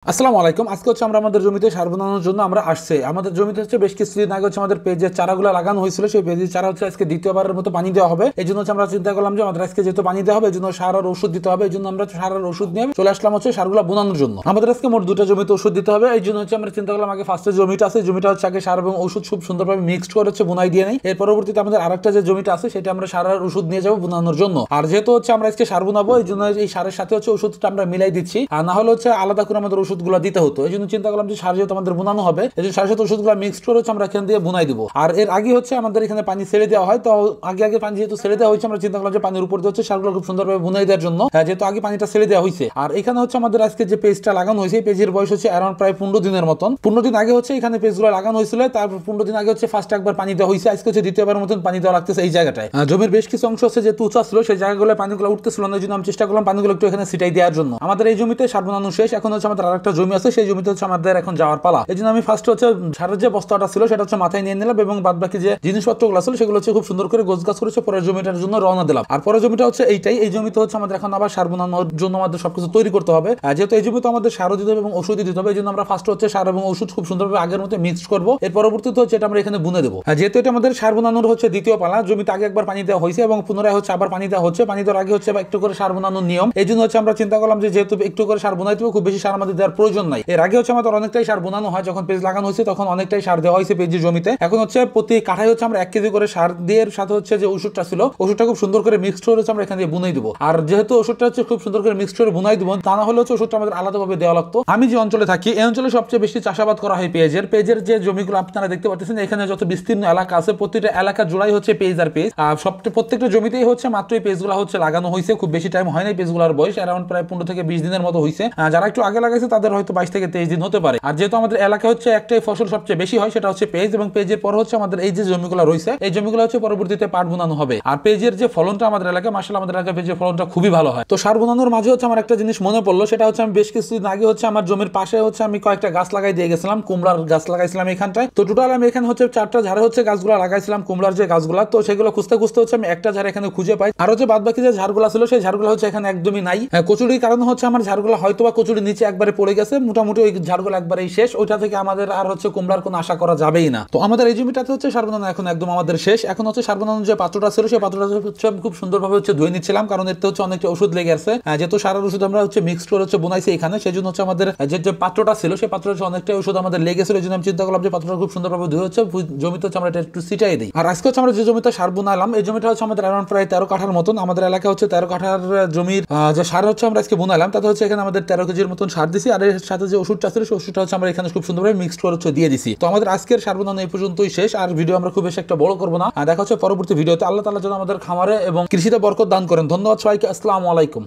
আসসালামু আলাইকুম। আজকে হচ্ছে আমরা আমাদের জমিতে সার বানানোর জন্য আমরা আসছে আমাদের জমিতে হচ্ছে বেশ কিছুদিন আগে হচ্ছে আমাদের পেঁয়াজের চারাগুলো লাগানো হয়েছিল। সেই পেঁয়াজের চারা হচ্ছে আজকে দ্বিতীয়বারের মতো পানি দেওয়া হবে। এই জন্য হচ্ছে আমরা চিন্তা করলাম যে আমাদের আজকে যেহেতু পানি দেওয়া হবে এই জন্য সার আর ওষুধ দিতে হবে। এই জন্য আমরা সার আর ওষুধ নিয়ে চলে আসলাম হচ্ছে সারগুলো বোনানোর জন্য। আমাদের আজকে মোট দুটো জমিতে ওষুধ দিতে হবে। এই জন্য হচ্ছে আমরা চিন্তা করলাম আগে ফার্স্টের জমিটা আছে, জমিটা হচ্ছে আগে সার এবং ওষুধ খুব সুন্দরভাবে মিক্সড করে হচ্ছে বোনাই দিয়ে নেই। এর পরবর্তীতে আমাদের আরেকটা যে জমিটা আছে সেটা আমরা সার আর ওষুধ নিয়ে যাবো বোনানোর জন্য। আর যেহেতু হচ্ছে আমরা আজকে সার বোনাবো এই জন্য এই সারের সাথে হচ্ছে ওষুধটা আমরা মিলাই দিচ্ছি, আর না হলে হচ্ছে আলাদা করে আমাদের ওষুধগুলো দিতে হতো। এই জন্য চিন্তা করলাম যে সার যেহেতু আমাদের বোনানো হবে এই জন্য সারের সাথে ওষুধগুলো মিক্সড করে হচ্ছে আমরা এখান দিয়ে বোনাই দিব। আর এর আগে হচ্ছে আমাদের এখানে পানি ছেড়ে দেওয়া হয়, তো আগে পানি যেহেতু ছেড়ে দেওয়া হয়েছে আমরা চিন্তা করলাম যে পানির উপর দিয়ে হচ্ছে সারগুলো খুব সুন্দরভাবে বোনাই দেওয়ার জন্য, যেহেতু আগে পানিটা ছেড়ে দেওয়া হয়েছে। আর এখানে হচ্ছে আমাদের আজকে যে পেজটা লাগানো হয়েছে পেজের বয়স হচ্ছে অ্যারাউন্ড প্রায় 15 দিনের মতন। 15 দিন আগে হচ্ছে এখানে পেজগুলো লাগানো হয়েছিল, তারপর 15 দিন আগে হচ্ছে ফার্স্ট একবার পানি দেওয়া হয়েছে, আজকে হচ্ছে দ্বিতীয়বারের মতন পানি দেওয়া লাগতেছে এই জায়গাটায়। জমির বেশ কিছু অংশ আছে যে তুচা ছিল সেই জায়গাগুলো পানিগুলো উঠতেছিল না, এই জন্য আমি চেষ্টা করলাম পানিগুলো একটু এখানে ছিটাই দেওয়ার জন্য। আমাদের এই জমিতে সার বানানো শেষ, এখন হচ্ছে আমাদের আরেকটা জমি আছে সেই জমিতে হচ্ছে আমাদের এখন যাওয়ার পালা। এই জন্য আমি ফার্স্ট হচ্ছে সারের যে বস্তাটা ছিল সেটা হচ্ছে মাথায় নিয়ে নিলাম এবং বাদ বাকি যে জিনিসপত্রগুলো ছিল সেগুলো হচ্ছে খুব সুন্দর করে গোছগাছ করেছে পরের জমিটার জন্য রওনা দিলাম। আর পরের জমিটা হচ্ছে এইটাই, এই জমিতে হচ্ছে আমাদের এখন আবার সার বানানোর জন্য আমাদের সবকিছু তৈরি করতে হবে। যেহেতু এই জমিতে আমাদের সারও দিতে হবে এবং ওষুধ দিতে হবে এই জন্য আমরা ফার্স্ট হচ্ছে সার এবং ওষুধ খুব সুন্দরভাবে আগের মতো মিক্সড করবো। এর পরবর্তীতে হচ্ছে এটা আমরা এখানে বুনে দেবো। যেহেতু এটা আমাদের সার বানানোর হচ্ছে দ্বিতীয় পালা, জমিতে আগে একবার পানি দেওয়া হয়েছে এবং পুনরায় হচ্ছে আবার পানি দেওয়া হচ্ছে। পানি দেওয়ার আগে হচ্ছে একটু করে সার বানানোর নিয়ম, এই জন্য হচ্ছে আমরা চিন্তা করলাম যে যেহেতু একটু করে সার বোনাইতে হবে খুব বেশি সার আমাদের দেওয়ার প্রয়োজন নাই। এর আগে হচ্ছে আমাদের অনেকটাই সার বোনানো হয়, যখন পেজ লাগানো হয়েছে তখন অনেকটাই সার দেওয়া হয়েছে পেজের জমিতে। এখন হচ্ছে প্রতি কাঠায় হচ্ছে আমরা 1 কেজি করে সার দিয়ে সাথে হচ্ছে যে ওষুধটা ছিল ওষুধটা খুব সুন্দর করে মিক্সড করে আমরা এখানে দিয়ে বুনাই দিব। আর যেহেতু ওষুধটা হচ্ছে খুব সুন্দর করে মিক্সড করে বুনাই দিব, তা না হলে হচ্ছে ওষুধটা আমাদের আলাদাভাবে দেওয়া লাগতো। আমি যে অঞ্চলে থাকি এই অঞ্চলে সবচেয়ে বেশি চাষাবাদ করা হয় পেঁয়াজের যে জমিগুলো আপনারা দেখতে পাচ্ছেন এখানে যত বিস্তীর্ণ এলাকা আছে প্রতিটা এলাকা জোড়াই হচ্ছে পেঁয়াজ আর পেঁয়াজ। আর প্রত্যেকটা জমিতেই হচ্ছে মাত্র এই পেঁয়াজগুলো হচ্ছে লাগানো হয়েছে, খুব বেশি টাইম হয় না। পেঁয়াজগুলোর বয়স অ্যারাউন্ড প্রায় 15 থেকে 20 দিনের মতো হয়েছে। যারা একটু আগে লাগাইছে তাদের হয়তো 22 থেকে 23 দিন হতে পারে। আর যেহেতু আমাদের এলাকা হচ্ছে একটাই ফসল সবচেয়ে বেশি হয় সেটা হচ্ছে পেঁয়াজ, এবং পেঁয়াজের পর হচ্ছে আমাদের এই যে জমিগুলো রয়েছে এই জমিগুলো হচ্ছে পরবর্তীতে পাট বোনানো হবে। আর পেঁয়াজের যে ফলনটা আমাদের এলাকায় মাশাআল্লাহ আমাদের এলাকায় পেঁয়াজের ফলনটা খুবই ভালো হয়। তো সার বোনানোর মাঝে হচ্ছে আমার একটা জিনিস মনে পড়লো, সেটা হচ্ছে আমি বেশ কিছুদিন আগে হচ্ছে আমার জমির পাশে হচ্ছে আমি কয়েকটা গাছ লাগাই দিয়ে গেছিলাম, কুমড়ার গাছ লাগাইছিলাম এখানটায়। তো টোটাল আমি এখানে হচ্ছে 4টা ঝাড়ে হচ্ছে গাছগুলো লাগাইছিলাম কুমড়ার যে গাছগুলো, তো সেগুলো খুঁজতে খুঁজতে হচ্ছে আমি একটা ঝাড় এখানে খুঁজে পাই। আর হচ্ছে বাদ বাকি যে ঝাড়গুলো ছিল সেই ঝাড়গুলো হচ্ছে এখানে একদমই নাই। কচুরির কারণে হচ্ছে আমার ঝাড়গুলো হয়তো বা কচুরির নিচে একবারে পড়ে গেছে, মোটামুটি ওই ঝাড়গুলো একবারেই শেষ। ওইটা থেকে আমাদের আর হচ্ছে কুমড়ার কোনো আশা করা যাবেই না। তো আমাদের এই জমিটাতে হচ্ছে সার বানানো এখন একদম আমাদের শেষ। এখন হচ্ছে সার বানানোর যে পাত্রটা ছিল সেই পাত্রটা হচ্ছে আমি খুব সুন্দরভাবে হচ্ছে ধুয়ে নিচ্ছিলাম, কারণ এতে হচ্ছে অনেকটা ওষুধ লেগে আছে। যেহেতু সারের ওষুধ আমরা হচ্ছে মিক্সড করে হচ্ছে বোনাইছি এখানে, সেই জন্য হচ্ছে আমাদের যে পাত্রটা ছিল সেই পাত্রটা হচ্ছে অনেকটা ওষুধ আমাদের লেগেছিল। এই জন্য আমি চিন্তা করলাম যে পাত্রটা খুব সুন্দরভাবে ধুয়ে হচ্ছে জমিতে হচ্ছে আমরা এটা একটু ছিটাই দিই। আর আজকে হচ্ছে আমরা যে জমিতে সার বোনালাম এই জমিটা হচ্ছে আমাদের অ্যারাউন্ড প্রায় 13 কাঠার মতন। আমাদের এলাকা হচ্ছে 13 কাঠার জমির যে সার হচ্ছে আমরা আজকে বোনালাম তাতে হচ্ছে এখানে আমাদের 13 কেজির মতন সার দিছি। আর এর সাথে যে ওষুধটা ছিল সেই ওষুধটা হচ্ছে আমরা এখানে খুব সুন্দরভাবে মিক্সড করে হচ্ছে দিয়ে দিছি। তো আমাদের আজকের সার বানানো এই পর্যন্তই শেষ। আর ভিডিও আমরা খুব বেশি একটা বড় করবো না, দেখা হচ্ছে পরবর্তী ভিডিওতে। আল্লাহ তাআলা যেন আমাদের খামারে এবং কৃষিতে বরকত দান করেন। ধন্যবাদ সবাইকে, আসসালামু আলাইকুম।